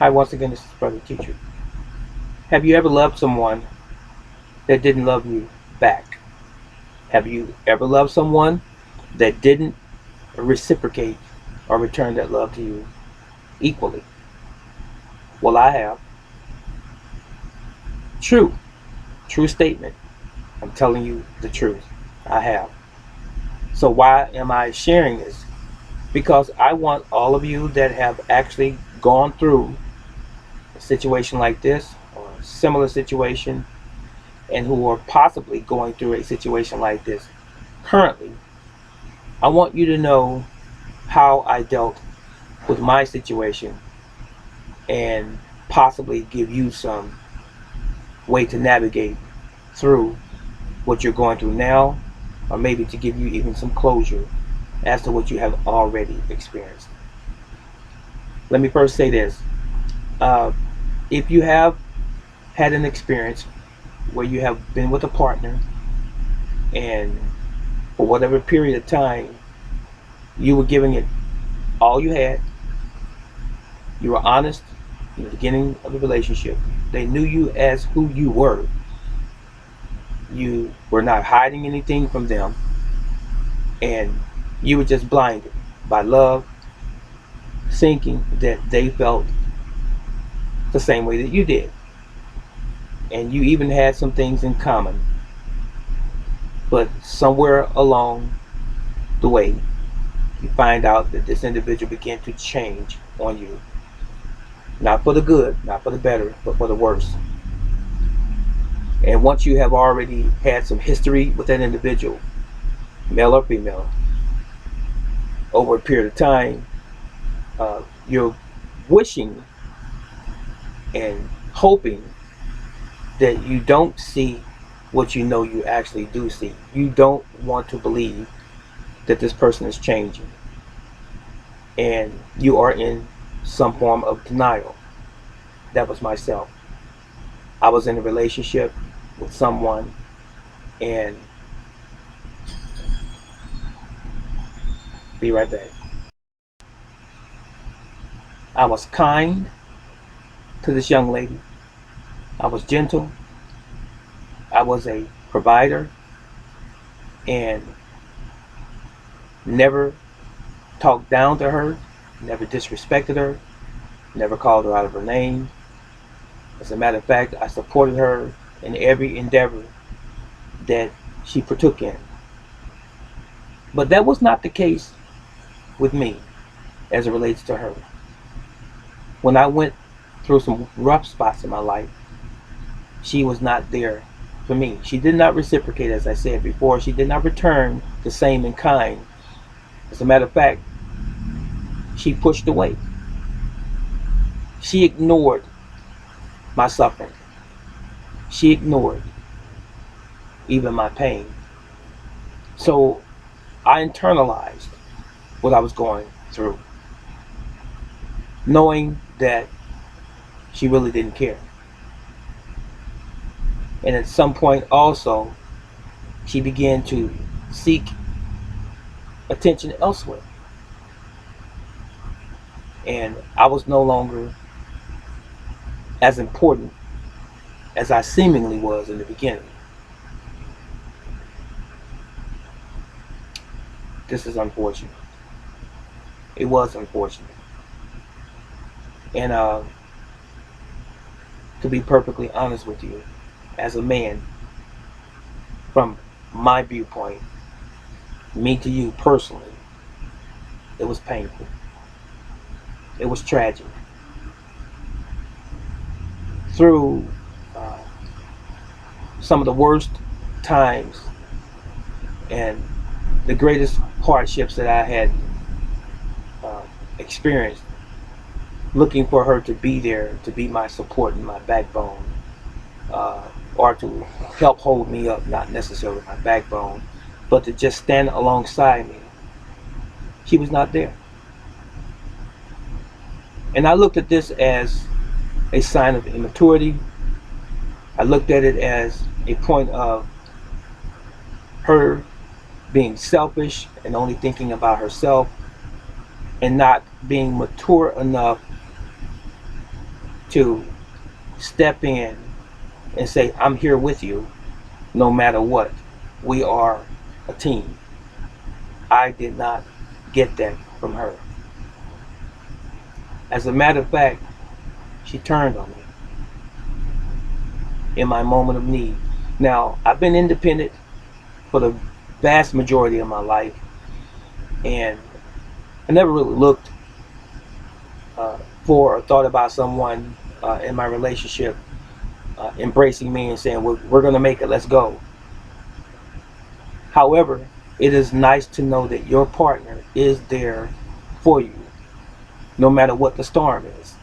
Hi, once again, this is Brother Teacher. Have you ever loved someone that didn't love you back? Have you ever loved someone that didn't reciprocate or return that love to you equally? Well, I have. True. True statement. I'm telling you the truth. I have. So, why am I sharing this? Because I want all of you that have actually gone through a situation like this or a similar situation and who are possibly going through a situation like this currently, I want you to know how I dealt with my situation and possibly give you some way to navigate through what you're going through now, or maybe to give you even some closure as to what you have already experienced. Let me first say this. Uh, if you have had an experience where you have been with a partner and for whatever period of time you were giving it all you had, you were honest in the beginning of the relationship, they knew you as who you were, you were not hiding anything from them, and you were just blinded by love, thinking that they felt the same way that you did. And you even had some things in common. But somewhere along the way, you find out that this individual began to change on you. Not for the good, not for the better, but for the worse. And once you have already had some history with that individual, male or female, over a period of time, you're wishing and hoping that you don't see what you know you actually do see. You don't want to believe that this person is changing. And you are in some form of denial. That was myself. I was in a relationship with someone, and be right back. I was kind to this young lady. I was gentle. I was a provider and never talked down to her, never disrespected her, never called her out of her name. As a matter of fact, I supported her in every endeavor that she partook in. But that was not the case with me as it relates to her. When I went through some rough spots in my life, she was not there for me. She did not reciprocate, as I said before. She did not return the same in kind. As a matter of fact, she pushed away. She ignored my suffering. She ignored even my pain. So I internalized what I was going through, knowing that she really didn't care. And at some point also, she began to seek attention elsewhere. And I was no longer as important as I seemingly was in the beginning. This is unfortunate. It was unfortunate. And to be perfectly honest with you, as a man, from my viewpoint, me to you personally, it was painful. It was tragic. Through uh, some of the worst times and the greatest hardships that I had uh, experienced, looking for her to be there, to be my support and my backbone, or to help hold me up, not necessarily my backbone, but to just stand alongside me. She was not there. And I looked at this as a sign of immaturity. I looked at it as a point of her being selfish and only thinking about herself and not being mature enough to step in and say, I'm here with you no matter what. We are a team. I did not get that from her. As a matter of fact, she turned on me in my moment of need. Now, I've been independent for the vast majority of my life, and I never really looked for or thought about someone in my relationship embracing me and saying, we're going to make it, let's go. However, it is nice to know that your partner is there for you, no matter what the storm is.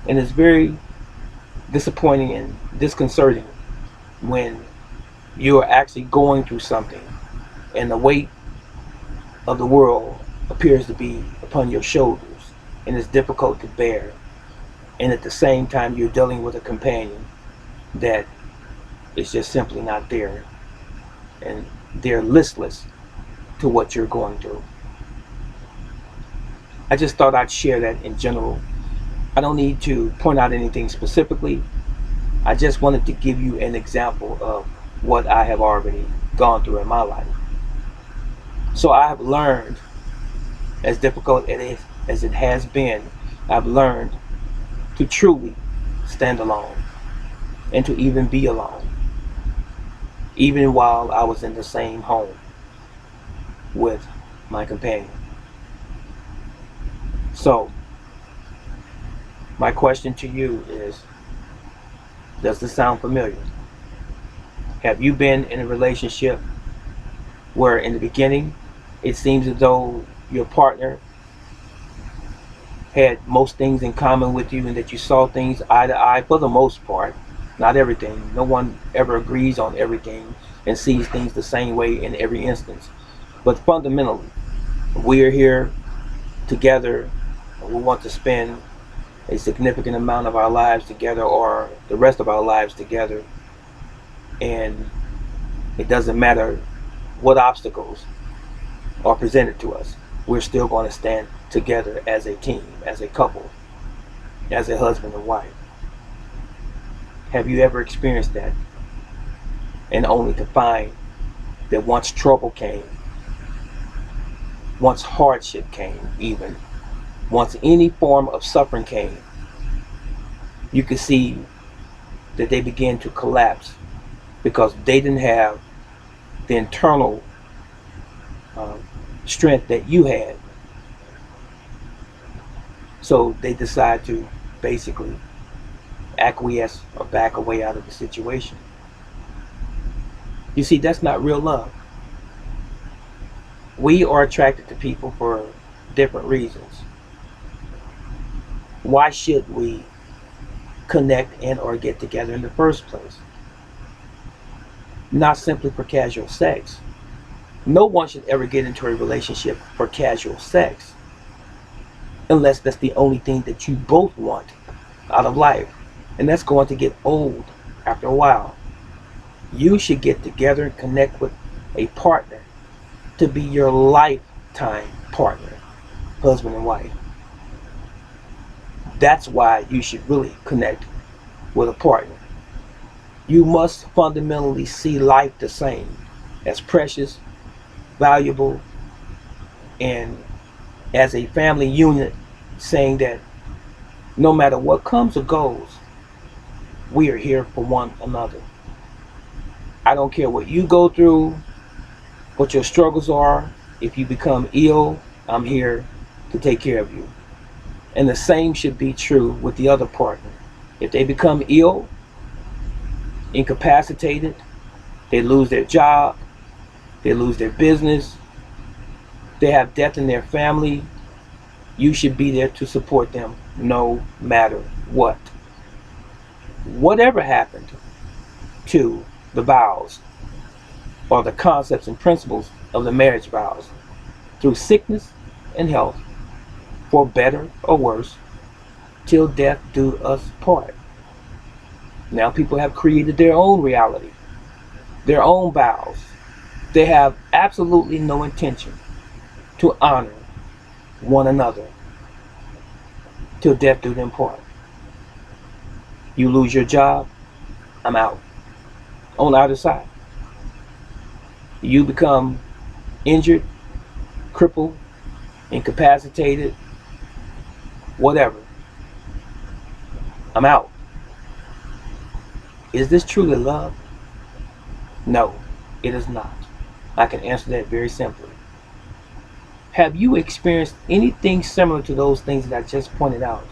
And it's very disappointing and disconcerting when you are actually going through something and the weight of the world appears to be upon your shoulders and it's difficult to bear. And at the same time, you're dealing with a companion that is just simply not there. And they're listless to what you're going through. I just thought I'd share that in general. I don't need to point out anything specifically. I just wanted to give you an example of what I have already gone through in my life. So I have learned, as difficult as it has been, I've learned to truly stand alone and to even be alone, even while I was in the same home with my companion. So, my question to you is, does this sound familiar? Have you been in a relationship where in the beginning it seems as though your partner had most things in common with you and that you saw things eye to eye for the most part? Not everything. No one ever agrees on everything and sees things the same way in every instance. But fundamentally, we are here together and we want to spend a significant amount of our lives together or the rest of our lives together. And it doesn't matter what obstacles are presented to us. We're still going to stand together as a team, as a couple, as a husband and wife. Have you ever experienced that? And only to find that once trouble came, once hardship came, even once any form of suffering came, you could see that they began to collapse because they didn't have the internal strength that you had. So they decide to basically acquiesce or back away out of the situation. You see, that's not real love. We are attracted to people for different reasons. Why should we connect and or get together in the first place? Not simply for casual sex. No one should ever get into a relationship for casual sex unless that's the only thing that you both want out of life. And that's going to get old after a while. You should get together and connect with a partner to be your lifetime partner, husband and wife. That's why you should really connect with a partner. You must fundamentally see life the same, as precious, valuable, and as a family unit, saying that no matter what comes or goes, we are here for one another. I don't care what you go through, what your struggles are. If you become ill, I'm here to take care of you. And the same should be true with the other partner. If they become ill, incapacitated, they lose their job, they lose their business, they have death in their family, you should be there to support them no matter what. Whatever happened to the vows or the concepts and principles of the marriage vows, through sickness and health, for better or worse, till death do us part. Now people have created their own reality, their own vows. They have absolutely no intention to honor one another till death do them part. You lose your job, I'm out. On the other side, you become injured, crippled, incapacitated, whatever, I'm out. Is this truly love? No, it is not. I can answer that very simply. Have you experienced anything similar to those things that I just pointed out?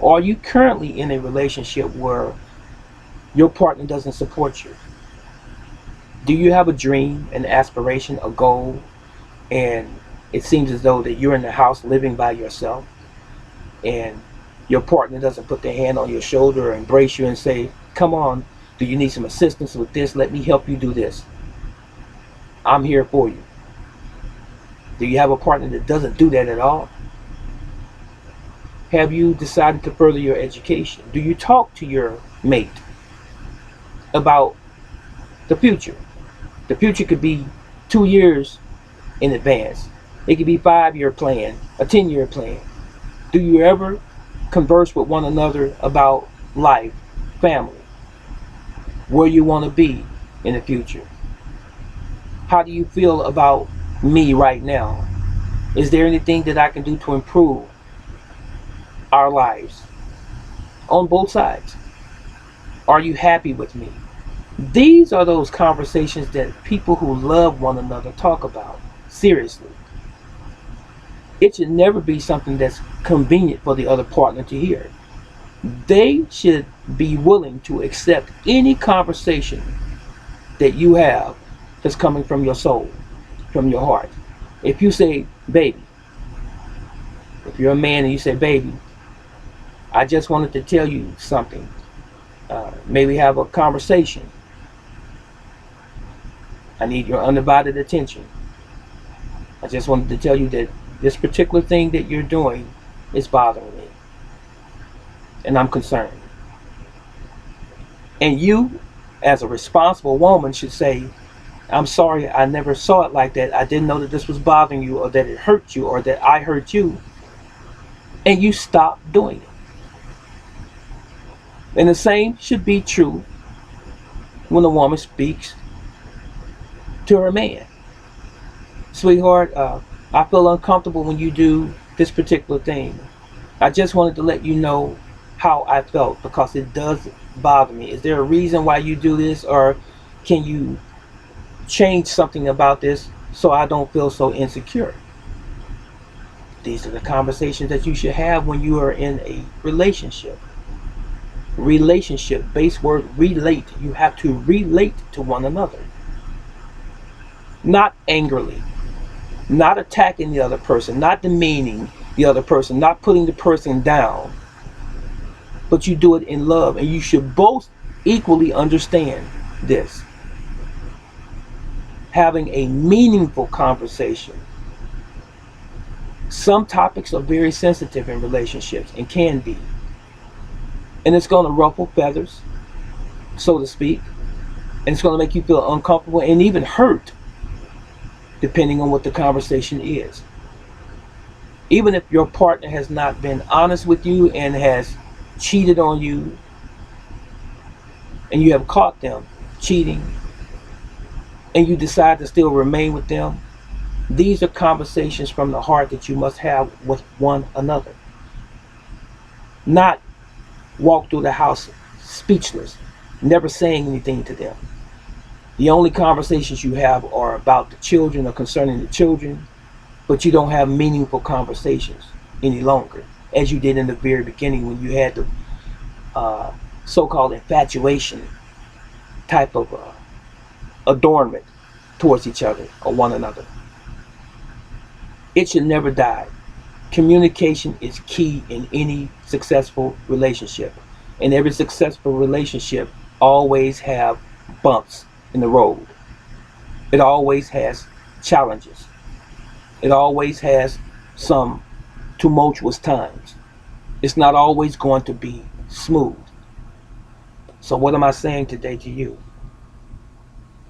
Or are you currently in a relationship where your partner doesn't support you? Do you have a dream, an aspiration, a goal, and it seems as though that you're in the house living by yourself and your partner doesn't put their hand on your shoulder or embrace you and say, come on, do you need some assistance with this? Let me help you do this. I'm here for you. Do you have a partner that doesn't do that at all? Have you decided to further your education? Do you talk to your mate about the future? The future could be 2 years in advance. It could be 5 year plan, a 10 year plan. Do you ever converse with one another about life, family, where you want to be in the future? How do you feel about me right now? Is there anything that I can do to improve our lives on both sides? Are you happy with me? These are those conversations that people who love one another talk about seriously. It should never be something that's convenient for the other partner to hear. They should be willing to accept any conversation that you have that's coming from your soul, from your heart. If you say, baby, if you're a man and you say, baby, I just wanted to tell you something. Maybe have a conversation. I need your undivided attention. I just wanted to tell you that this particular thing that you're doing is bothering me. And I'm concerned. And you, as a responsible woman, should say, I'm sorry, I never saw it like that. I didn't know that this was bothering you or that it hurt you or that I hurt you. And you stop doing it. And the same should be true when a woman speaks to her man. Sweetheart, I feel uncomfortable when you do this particular thing. I just wanted to let you know how I felt because it does bother me. Is there a reason why you do this, or can you change something about this so I don't feel so insecure? These are the conversations that you should have when you are in a relationship. Relationship, base word relate. You have to relate to one another. Not angrily, not attacking the other person, not demeaning the other person, not putting the person down, but you do it in love, and you should both equally understand this. Having a meaningful conversation. Some topics are very sensitive in relationships and can be, and it's going to ruffle feathers, so to speak, and it's going to make you feel uncomfortable and even hurt, depending on what the conversation is. Even if your partner has not been honest with you and has cheated on you, and you have caught them cheating, and you decide to still remain with them, these are conversations from the heart that you must have with one another. Not walk through the house speechless, never saying anything to them. The only conversations you have are about the children or concerning the children, but you don't have meaningful conversations any longer, as you did in the very beginning when you had the so-called infatuation type of adornment towards each other or one another. It should never die. Communication is key in any successful relationship. And every successful relationship always have bumps in the road. It always has challenges. It always has some tumultuous times. It's not always going to be smooth. So what am I saying today to you?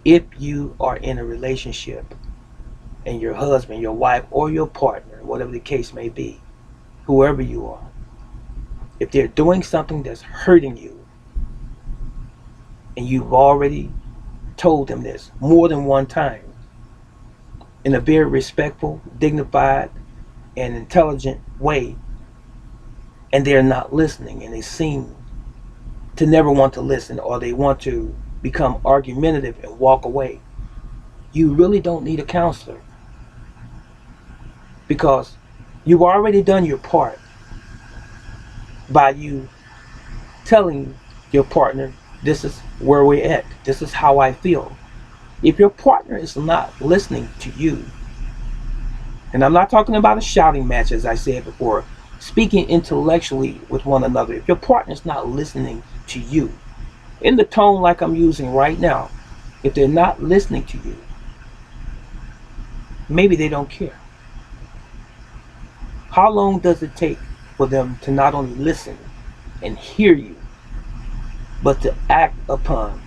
If you are in a relationship and your husband, your wife, or your partner, whatever the case may be, whoever you are, if they're doing something that's hurting you, and you've already told them this more than one time in a very respectful, dignified, and intelligent way, and they're not listening, and they seem to never want to listen, or they want to become argumentative and walk away, you really don't need a counselor, because you've already done your part by you telling your partner, this is where we're at, this is how I feel. If your partner is not listening to you, and I'm not talking about a shouting match, as I said before, speaking intellectually with one another, if your partner is not listening to you in the tone like I'm using right now, if they're not listening to you, maybe they don't care. How long does it take for them to not only listen and hear you, but to act upon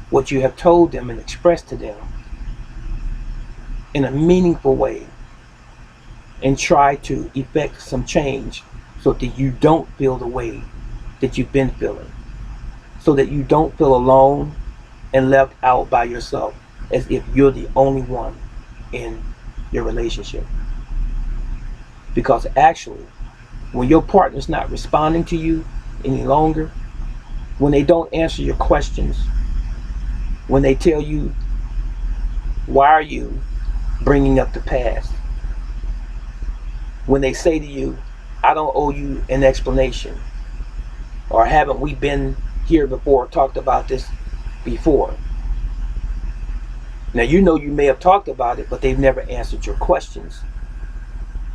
what you have told them and expressed to them in a meaningful way, and try to effect some change so that you don't feel the way that you've been feeling, so that you don't feel alone and left out by yourself as if you're the only one in your relationship. Because actually, when your partner's not responding to you any longer, when they don't answer your questions, when they tell you, why are you bringing up the past? When they say to you, I don't owe you an explanation, or haven't we been here before, talked about this before? Now you know you may have talked about it, but they've never answered your questions.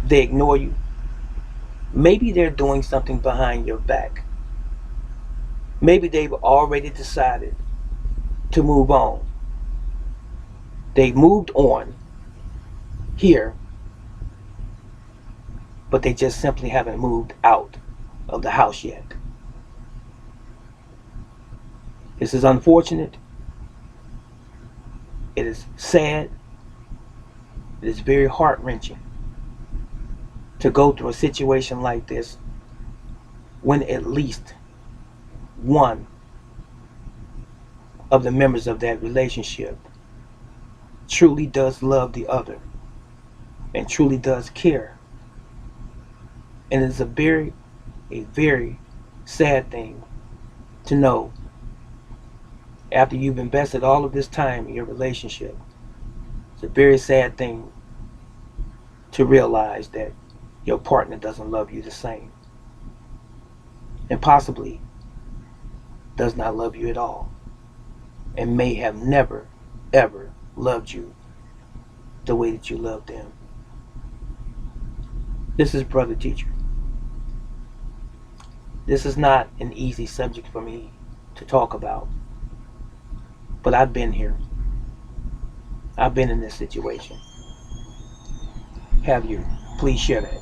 They ignore you. Maybe they're doing something behind your back. Maybe they've already decided to move on. They've moved on here, but they just simply haven't moved out of the house yet. This is unfortunate. It is sad. It is very heart-wrenching to go through a situation like this when at least one of the members of that relationship truly does love the other and truly does care. And it's a very sad thing to know, after you've invested all of this time in your relationship, it's a very sad thing to realize that your partner doesn't love you the same, and possibly does not love you at all, and may have never ever loved you the way that you love them. This is Brother Teacher. This is not an easy subject for me to talk about, but I've been here. I've been in this situation. Have you? Please share that.